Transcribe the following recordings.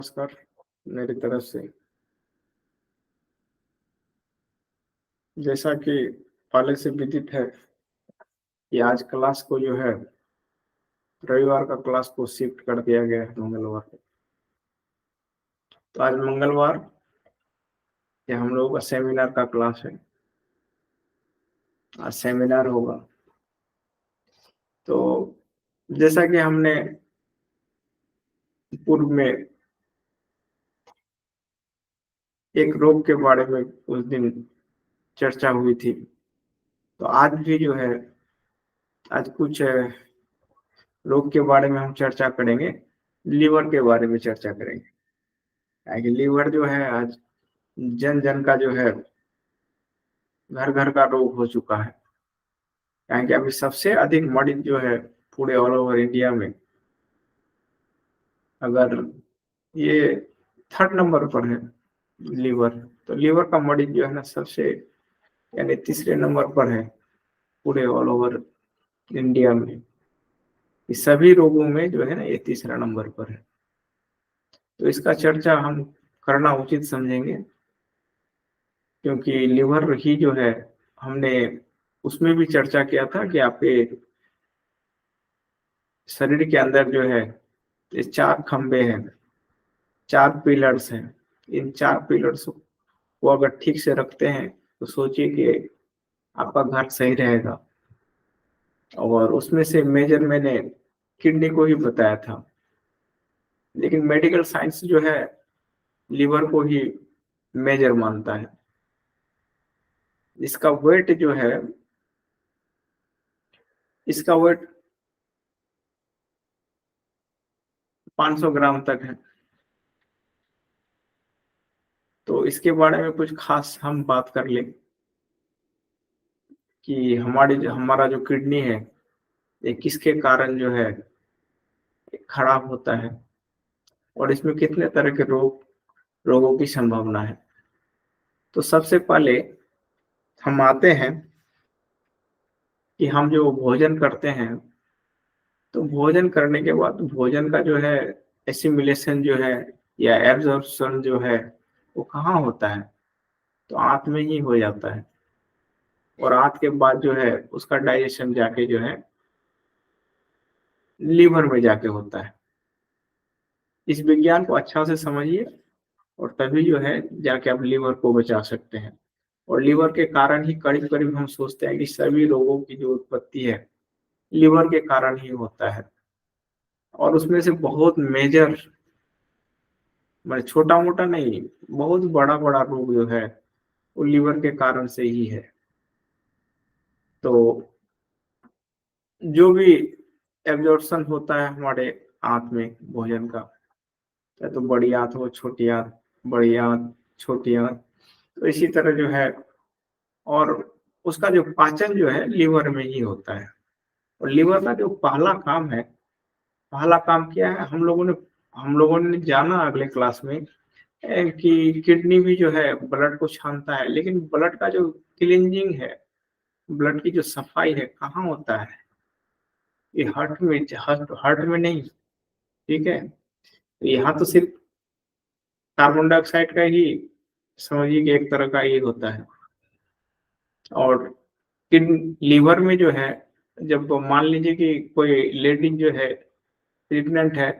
नमस्कार मेरी तरफ से। जैसा कि पहले से विदित है कि आज क्लास को जो है रविवार का क्लास को शिफ्ट कर दिया गया है मंगलवार को। तो आज मंगलवार ये हम लोगों का सेमिनार का क्लास है। आज सेमिनार होगा। तो जैसा कि हमने पूर्व में एक रोग के बारे में उस दिन चर्चा हुई थी, तो आज भी जो है आज कुछ रोग के बारे में हम चर्चा करेंगे। लीवर के बारे में चर्चा करेंगे। क्योंकि लीवर जो है आज जन जन का जो है घर घर का रोग हो चुका है। क्योंकि अभी सबसे अधिक मरीज जो है पूरे ऑल ओवर इंडिया में, अगर ये थर्ड नंबर पर है लीवर, तो लीवर का मरीज जो है ना सबसे यानी तीसरे नंबर पर है पूरे ऑल ओवर इंडिया में। इस सभी रोगों में जो है ना ये तीसरा नंबर पर है। तो इसका चर्चा हम करना उचित समझेंगे, क्योंकि लीवर ही जो है हमने उसमें भी चर्चा किया था कि आपके शरीर के अंदर जो है ये चार खंबे हैं, चार पिलर्स हैं। इन चार पिलर्स को अगर ठीक से रखते हैं तो सोचिए कि आपका घर सही रहेगा। और उसमें से मेजर मैंने किडनी को ही बताया था, लेकिन मेडिकल साइंस जो है लीवर को ही मेजर मानता है। इसका वेट जो है, इसका वेट 500 ग्राम तक है। तो इसके बारे में कुछ खास हम बात कर लें कि हमारा जो किडनी है ये किसके कारण जो है खराब होता है और इसमें कितने तरह के रोगों की संभावना है। तो सबसे पहले हम आते हैं कि हम जो भोजन करते हैं, तो भोजन करने के बाद भोजन का जो है एसिमिलेशन जो है या एब्जॉर्प्शन जो है वो कहाँ होता है, तो आंत में ही हो जाता है। और आंत के बाद जो है उसका डाइजेशन जाके जो है लीवर में जाके होता है। इस विज्ञान को अच्छा से समझिए और तभी जो है जाके आप लीवर को बचा सकते हैं। और लीवर के कारण ही करीब करीब हम सोचते हैं कि सभी रोगों की जो उत्पत्ति है लीवर के कारण ही होता है। और उसमें से बहुत मेजर, मतलब छोटा मोटा नहीं, बहुत बड़ा बड़ा रोग जो है वो लीवर के कारण से ही है। तो जो भी एब्जॉर्प्शन होता है हमारे आंत में भोजन का, चाहे तो बड़ी आंत हो छोटी आंत, बड़ी आंत छोटी आंत, तो इसी तरह जो है। और उसका जो पाचन जो है लीवर में ही होता है। और लीवर का जो पहला काम है, पहला काम क्या है, हम लोगों ने जाना अगले क्लास में कि किडनी भी जो है ब्लड को छानता है, लेकिन ब्लड का जो क्लींजिंग है, ब्लड की जो सफाई है कहाँ होता है, ये हार्ट में नहीं। ठीक है, तो यहाँ तो सिर्फ कार्बन डाइऑक्साइड का ही समझिए कि एक तरह का ये होता है। और लीवर में जो है, जब मान लीजिए कि कोई लेडी जो है प्रेग्नेंट है,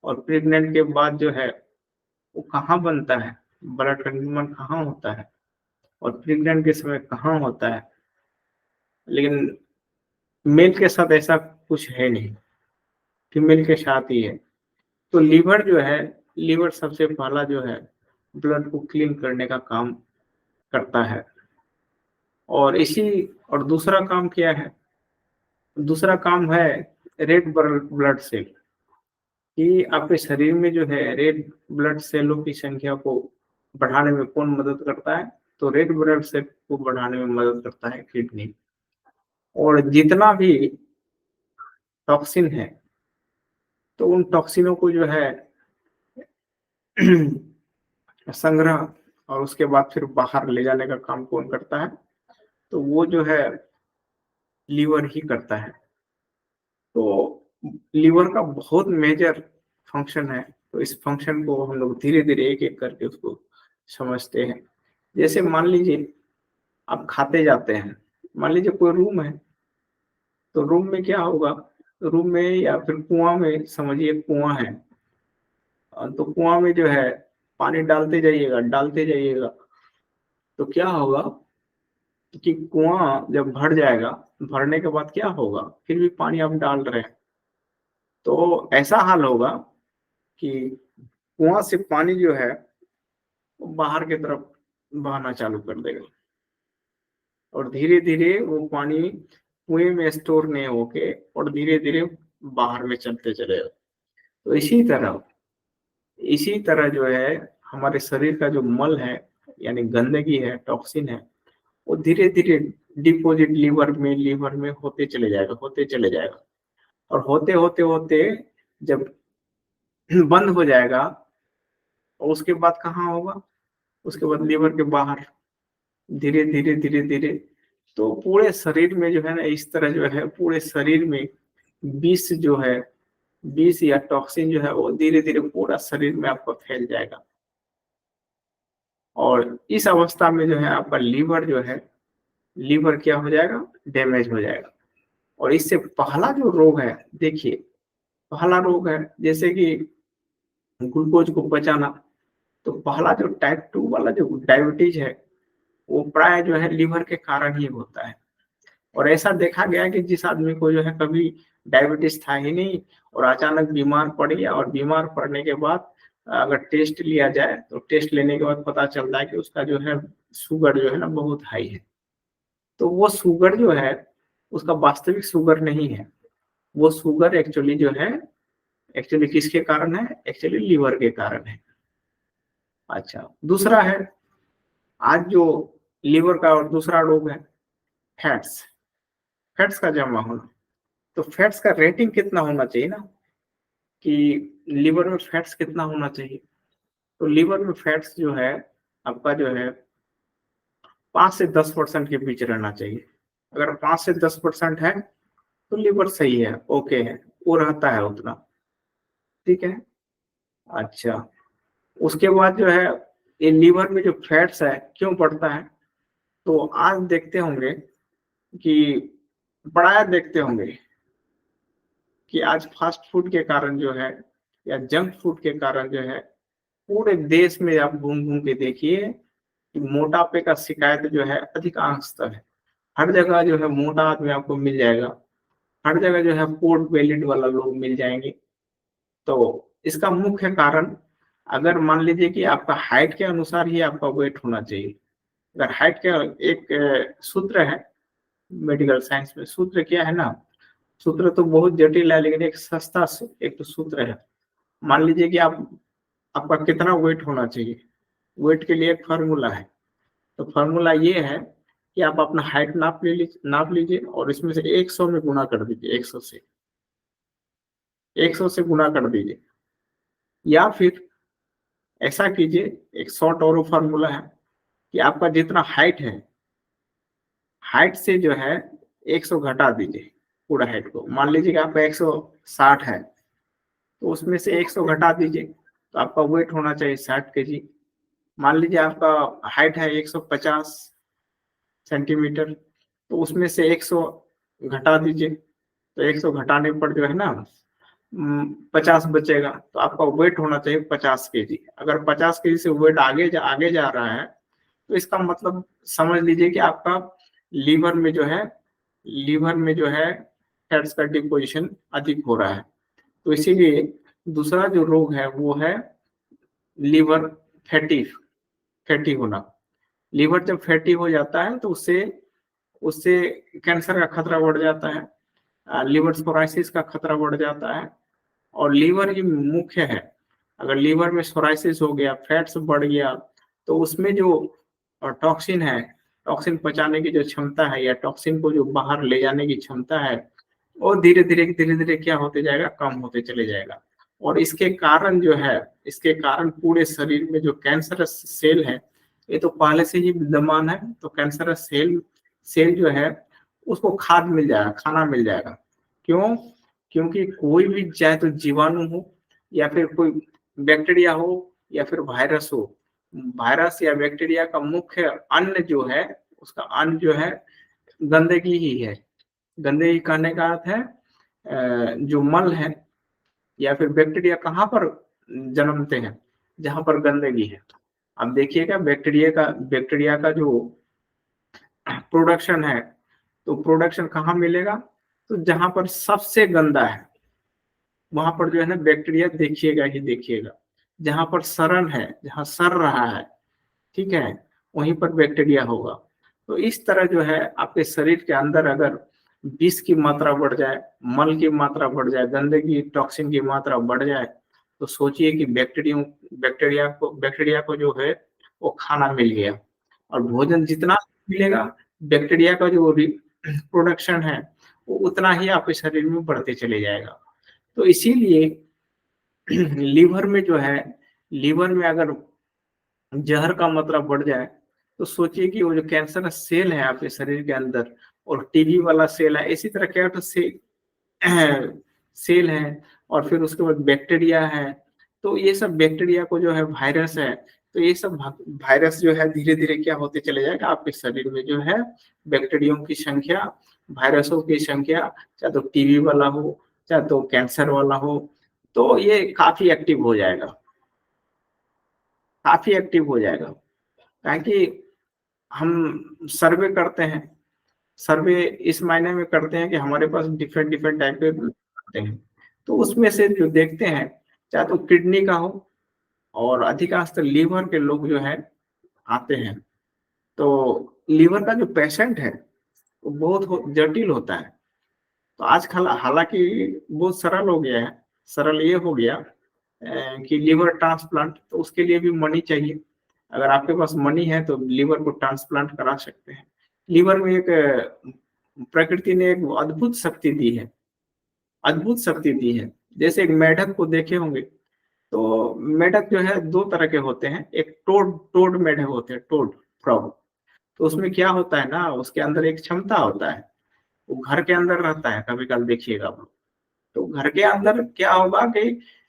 और प्रेग्नेंट के बाद जो है वो कहाँ बनता है, ब्लड का निर्माण कहाँ होता है और प्रेग्नेंट के समय कहाँ होता है। लेकिन मेल के साथ ऐसा कुछ है नहीं, फीमेल के साथ ही है। तो लीवर जो है, लीवर सबसे पहला जो है ब्लड को क्लीन करने का काम करता है। और दूसरा काम क्या है, दूसरा काम है रेड ब्लड सेल, कि आपके शरीर में जो है रेड ब्लड सेलों की संख्या को बढ़ाने में कौन मदद करता है, तो रेड ब्लड सेल को बढ़ाने में मदद करता है किडनी। और जितना भी टॉक्सिन है, तो उन टॉक्सिनों को जो है संग्रह और उसके बाद फिर बाहर ले जाने का काम कौन करता है, तो वो जो है लीवर ही करता है। तो लीवर का बहुत मेजर फंक्शन है तो इस फंक्शन को हम लोग धीरे धीरे एक एक करके उसको समझते हैं। जैसे मान लीजिए आप खाते जाते हैं, मान लीजिए कोई रूम है, तो रूम में क्या होगा, रूम में या फिर कुआं में, समझिए कुआं है, तो कुआं में जो है पानी डालते जाइएगा, तो क्या होगा कि कुआं जब भर जाएगा, भरने के बाद क्या होगा, फिर भी पानी आप डाल रहे हैं, तो ऐसा हाल होगा कि कुआं से पानी जो है वो बाहर की तरफ बहना चालू कर देगा, और धीरे धीरे वो पानी कुएं में स्टोर नहीं होके और धीरे धीरे बाहर में चलते चलेगा। तो इसी तरह जो है हमारे शरीर का जो मल है, यानी गंदगी है, टॉक्सिन है, वो धीरे धीरे डिपॉजिट लीवर में होते चले जाएगा, और होते होते होते जब बंद हो जाएगा, और उसके बाद कहाँ होगा, उसके बाद लीवर के बाहर, धीरे धीरे धीरे धीरे, तो पूरे शरीर में जो है ना, इस तरह जो है पूरे शरीर में विष जो है, विष या टॉक्सिन जो है वो धीरे धीरे पूरा शरीर में आपका फैल जाएगा, और इस अवस्था में जो है आपका लीवर जो है, लीवर क्या हो जाएगा, डैमेज हो जाएगा। और इससे पहला जो रोग है, देखिए पहला रोग है जैसे कि ग्लूकोज को बचाना, तो पहला जो टाइप 2 वाला जो डायबिटीज है, वो प्राय जो है लीवर के कारण ही होता है। और ऐसा देखा गया है कि जिस आदमी को जो है कभी डायबिटीज था ही नहीं, और अचानक बीमार पड़ गया, और बीमार पड़ने के बाद अगर टेस्ट लिया जाए, तो टेस्ट लेने के बाद पता चलता है कि उसका जो है शुगर जो है ना बहुत हाई है। तो वो शुगर जो है उसका वास्तविक शुगर नहीं है, वो शुगर एक्चुअली जो है, एक्चुअली किसके कारण है, एक्चुअली लीवर के कारण है। अच्छा, दूसरा है, आज जो लीवर का और दूसरा रोग है फैट्स, फैट्स का जमा होना। तो फैट्स का रेटिंग कितना होना चाहिए ना, कि लीवर में फैट्स कितना होना चाहिए, तो लीवर में फैट्स जो है आपका जो है 5 से 10% के बीच रहना चाहिए। अगर 5 से 10% है तो लीवर सही है, ओके है, वो रहता है उतना, ठीक है। अच्छा, उसके बाद जो है ये लीवर में जो फैट्स है क्यों बढ़ता है, तो आज देखते होंगे कि बड़ा देखते होंगे कि आज फास्ट फूड के कारण जो है, या जंक फूड के कारण जो है, पूरे देश में आप घूम घूम के देखिए कि मोटापे का शिकायत जो है अधिकांशतः है। हर जगह जो है मोटा आदमी आपको मिल जाएगा, हर जगह जो है पोर्ट बेलिड वाला लोग मिल जाएंगे। तो इसका मुख्य कारण, अगर मान लीजिए कि आपका हाइट के अनुसार ही आपका वेट होना चाहिए। अगर हाइट का एक सूत्र है मेडिकल साइंस में, सूत्र क्या है ना, सूत्र तो बहुत जटिल है, लेकिन एक सस्ता एक तो सूत्र है। मान लीजिए कि आपका कितना वेट होना चाहिए, वेट के लिए एक फार्मूला है। तो फार्मूला ये है कि आप अपना हाइट नाप लीजिए और इसमें से 100 में गुणा कर दीजिए, 100 से गुणा कर दीजिए, या फिर ऐसा कीजिए, एक शॉर्ट और फार्मूला है कि आपका जितना हाइट है, हाइट से जो है 100 घटा दीजिए पूरा हाइट को। मान लीजिए कि आपका 160 है, तो उसमें से 100 घटा दीजिए, तो आपका वेट होना चाहिए 60 kg। मान लीजिए आपका हाइट है 150 सेंटीमीटर, तो उसमें से 100 घटा दीजिए, तो 100 घटाने पर जो है ना 50 बचेगा, तो आपका वेट होना चाहिए 50 kg। अगर 50 kg से वेट आगे जा रहा है, तो इसका मतलब समझ लीजिए कि आपका लीवर में जो है, फैट्स का डिपोजिशन अधिक हो रहा है। तो इसीलिए दूसरा जो रोग है वो है लीवर फैटी फैटी होना। लीवर जब फैटी हो जाता है तो उससे उससे कैंसर का खतरा बढ़ जाता है, लीवर सोराइसिस का खतरा बढ़ जाता है। और लीवर ही मुख्य है, अगर लीवर में सोराइसिस हो गया, फैट्स बढ़ गया, तो उसमें जो टॉक्सिन है, टॉक्सिन पचाने की जो क्षमता है, या टॉक्सिन को जो बाहर ले जाने की क्षमता है, वो धीरे धीरे क्या होते जाएगा, कम होते चले जाएगा। और इसके कारण पूरे शरीर में जो कैंसरस सेल है, ये तो पहले से ही विद्यमान है, तो कैंसरस सेल जो है उसको खाना मिल जाएगा। क्यों? क्योंकि कोई भी, चाहे तो जीवाणु हो या फिर कोई बैक्टीरिया हो या फिर वायरस हो, वायरस या बैक्टीरिया का मुख्य अन्न जो है, उसका अन्न जो है गंदगी ही है। गंदगी कहने का अर्थ है जो मल है या फिर बैक्टीरिया कहाँ पर जन्मते हैं, जहाँ पर गंदगी है। अब देखिएगा बैक्टीरिया का जो प्रोडक्शन है, तो प्रोडक्शन कहाँ मिलेगा, तो जहाँ पर सबसे गंदा है वहां पर जो है ना बैक्टीरिया देखिएगा ही देखिएगा। जहाँ पर सड़न है, जहाँ सड़ रहा है, ठीक है, वहीं पर बैक्टीरिया होगा। तो इस तरह जो है आपके शरीर के अंदर अगर विष की मात्रा बढ़ जाए, मल की मात्रा बढ़ जाए, गंदगी टॉक्सिन की मात्रा बढ़ जाए, तो सोचिए कि बैक्टीरिया को जो है वो खाना मिल गया। और भोजन जितना मिलेगा, बैक्टीरिया का जो प्रोडक्शन है वो उतना ही आपके शरीर में बढ़ते चले जाएगा। तो इसीलिए लीवर में जो है, लीवर में अगर जहर का मात्रा बढ़ जाए, तो सोचिए कि वो जो कैंसर सेल है आपके शरीर के अंदर और टीबी वाला सेल है, इसी तरह क्या सेल है, और फिर उसके बाद बैक्टीरिया है। तो ये सब बैक्टीरिया को जो है वायरस है, तो ये सब वायरस जो है धीरे धीरे क्या होते चले जाएगा, आपके शरीर में जो है बैक्टीरियो की संख्या, वायरसों की संख्या, चाहे तो टीबी वाला हो, चाहे तो कैंसर वाला हो, तो ये काफी एक्टिव हो जाएगा, काफी एक्टिव हो जाएगा। ताकि हम सर्वे करते हैं, सर्वे इस मायने में करते हैं कि हमारे पास डिफरेंट डिफरेंट टाइप के आते हैं, तो उसमें से जो देखते हैं, चाहे तो किडनी का हो, और अधिकांश तो लीवर के लोग जो है आते हैं। तो लीवर का जो पेशेंट है वो बहुत जटिल होता है। तो आजकल हालांकि बहुत सरल हो गया है, सरल ये हो गया कि लीवर ट्रांसप्लांट, तो उसके लिए भी मनी चाहिए। अगर आपके पास मनी है तो लीवर को ट्रांसप्लांट करा सकते हैं। लीवर में एक प्रकृति ने एक अद्भुत शक्ति दी है, अद्भुत शक्ति दी है। जैसे एक मेढक को देखे होंगे, तो मेढक जो है दो तरह के होते हैं, एक टोड टोड मेढक होते हैं, टोड फ्रॉग। तो उसमें क्या होता है ना, उसके अंदर एक क्षमता होता है, वो घर के अंदर रहता है, कभी कभी देखिएगा आप लोग। तो घर के अंदर क्या होगा कि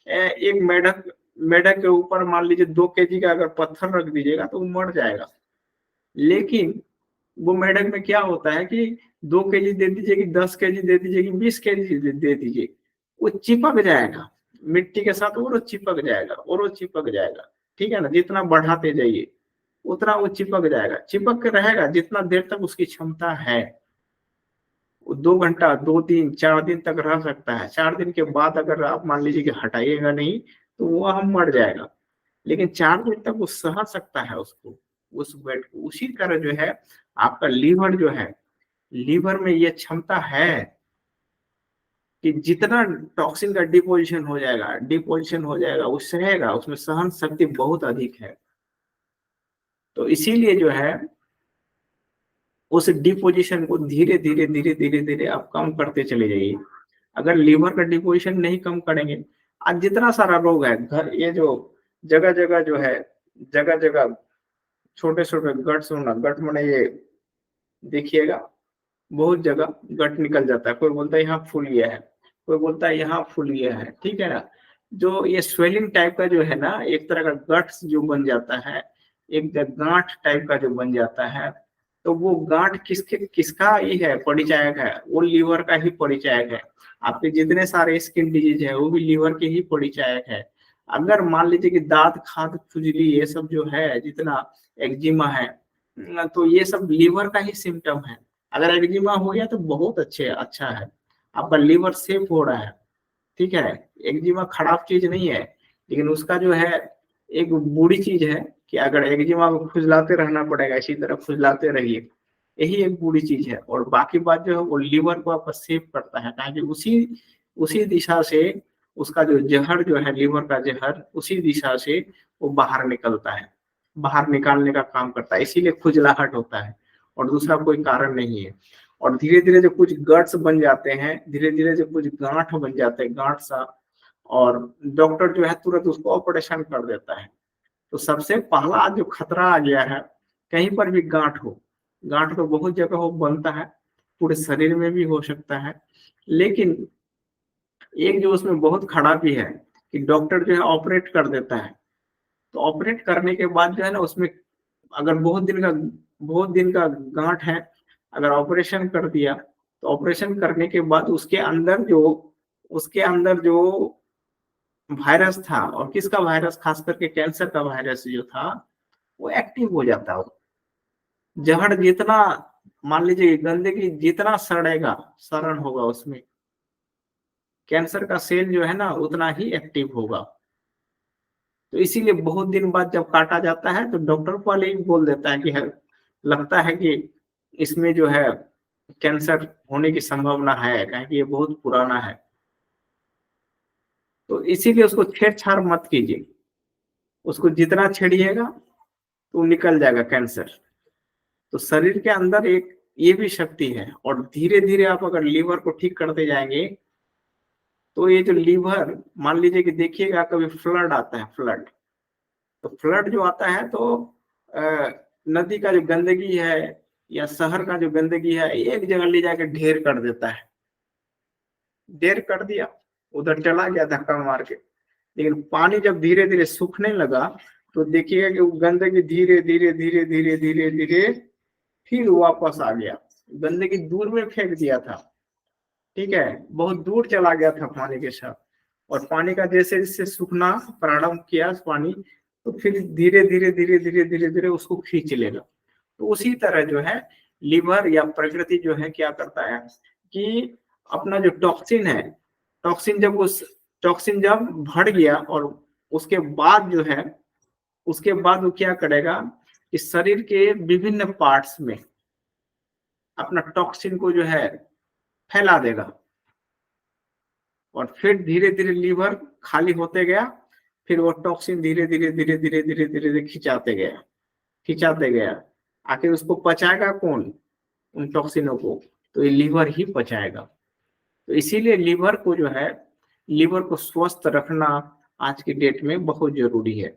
एक मेढक मेढक के ऊपर मान लीजिए 2 kg का अगर पत्थर रख दीजिएगा तो वो मर जाएगा। लेकिन वो मेढक में क्या होता है कि 2 kg दे दीजिए कि 10 kg दे दीजिए कि 20 kg दे दीजिए, वो चिपक जाएगा मिट्टी के साथ, और वो चिपक जाएगा और वो चिपक जाएगा। ठीक है ना, जितना बढ़ाते जाइए उतना वो चिपक जाएगा, चिपक के रहेगा जितना देर तक उसकी क्षमता है। 2 घंटा, 2 दिन, 4 दिन तक रह सकता है। 4 दिन के बाद अगर आप मान लीजिए कि हटाइएगा नहीं तो वह मर जाएगा। लेकिन 4 दिन तक वो सह सकता है उसको, उस वेट को। उसी तरह जो है आपका लीवर जो है, लीवर में ये क्षमता है कि जितना टॉक्सिन का डिपोजिशन हो जाएगा वो सहेगा, उसमें सहन शक्ति बहुत अधिक है। तो इसीलिए जो है उस डिपोजिशन को धीरे धीरे धीरे धीरे धीरे आप कम करते चले जाइए। अगर लीवर का डिपोजिशन नहीं कम करेंगे, आज जितना सारा रोग है घर, ये जो जगह जगह जो है, जगह जगह छोटे छोटे गट्स होना, गट माने ये देखिएगा बहुत जगह गट निकल जाता है। कोई बोलता है यहाँ फूल गया है, कोई बोलता है यहाँ फूल गया है, ठीक है ना। जो ये स्वेलिंग टाइप का जो है ना, एक तरह का गट्स जो बन जाता है, एक गांठ टाइप का जो बन जाता है, तो वो गांठ किसका ही है, परिचायक है, वो लीवर का ही परिचायक है। आपके जितने सारे स्किन डिजीज है वो भी लीवर के ही परिचायक है। अगर मान लीजिए कि दांत खाद खुजली ये सब जो है, जितना एक्जिमा है, तो ये सब लीवर का ही सिम्टम है। अगर एक्जिमा हो गया तो बहुत अच्छा है, आपका लीवर सेफ हो रहा है। ठीक है, एक्जिमा खराब चीज नहीं है, लेकिन उसका जो है एक बुरी चीज है कि अगर एक्जिमा को खुजलाते रहना पड़ेगा, इसी तरह खुजलाते रहिए, यही एक बुरी चीज है। और बाकी बात जो है वो लीवर को आपका सेव करता है, ताकि उसी उसी दिशा से उसका जो जहर जो है, लीवर का जहर उसी दिशा से वो बाहर निकलता है, बाहर निकालने का काम करता है, इसीलिए खुजलाहट होता है, और दूसरा कोई कारण नहीं है। और धीरे धीरे जो कुछ गट्स बन जाते हैं, धीरे धीरे जो कुछ गांठ बन जाते हैं, गांठ सा, और डॉक्टर जो है तुरंत उसको ऑपरेशन कर देता है। तो सबसे पहला जो खतरा आ गया है, कहीं पर भी गांठ हो, गांठ तो बहुत जगह हो बनता है, पूरे शरीर में भी हो सकता है, लेकिन एक जो उसमें बहुत खराबी है कि डॉक्टर जो है ऑपरेट कर देता है, तो ऑपरेट करने के बाद जो है ना उसमें अगर बहुत दिन का गांठ है, अगर ऑपरेशन कर दिया तो ऑपरेशन करने के बाद उसके अंदर जो वायरस था, और किसका वायरस, खास करके कैंसर का वायरस जो था, वो एक्टिव हो जाता है। जहर जितना, मान लीजिए गंदगी जितना सड़ेगा, सड़न होगा उसमें, कैंसर का सेल जो है ना उतना ही एक्टिव होगा। तो इसीलिए बहुत दिन बाद जब काटा जाता है तो डॉक्टर पहले ही बोल देता है कि लगता है कि इसमें जो है कैंसर होने की संभावना है, क्योंकि ये बहुत पुराना है। तो इसीलिए उसको छेड़छाड़ मत कीजिए, उसको जितना छेड़िएगा तो निकल जाएगा कैंसर। तो शरीर के अंदर एक ये भी शक्ति है, और धीरे धीरे आप अगर लीवर को ठीक करते जाएंगे तो ये जो लीवर, मान लीजिए कि देखिएगा कभी फ्लड आता है, फ्लड, तो फ्लड जो आता है तो नदी का जो गंदगी है या शहर का जो गंदगी है एक जगह ले जाकर ढेर कर देता है, ढेर कर दिया, उधर चला गया धक्का मार के। लेकिन पानी जब धीरे धीरे सूखने लगा तो देखिएगा कि वो गंदगी धीरे धीरे धीरे धीरे धीरे धीरे फिर वापस आ गया। गंदगी दूर में फेंक दिया था, ठीक है, बहुत दूर चला गया था पानी के साथ, और पानी का जैसे जैसे सूखना प्रारंभ किया पानी, तो फिर धीरे धीरे धीरे धीरे धीरे धीरे उसको खींच लेगा। तो उसी तरह जो है लीवर या प्रकृति जो है क्या करता है कि अपना जो टॉक्सिन है, टॉक्सिन जब बढ़ गया, और उसके बाद जो है, उसके बाद वो क्या करेगा कि शरीर के विभिन्न पार्ट्स में अपना टॉक्सिन को जो है फैला देगा, और फिर धीरे धीरे लीवर खाली होते गया, फिर वो टॉक्सिन धीरे धीरे धीरे धीरे धीरे धीरे धीरे खिंचाते गया। आखिर उसको पचाएगा कौन, उन टॉक्सिनों को? तो ये लीवर ही पचाएगा। तो इसीलिए लीवर को जो है, लीवर को स्वस्थ रखना आज की डेट में बहुत जरूरी है।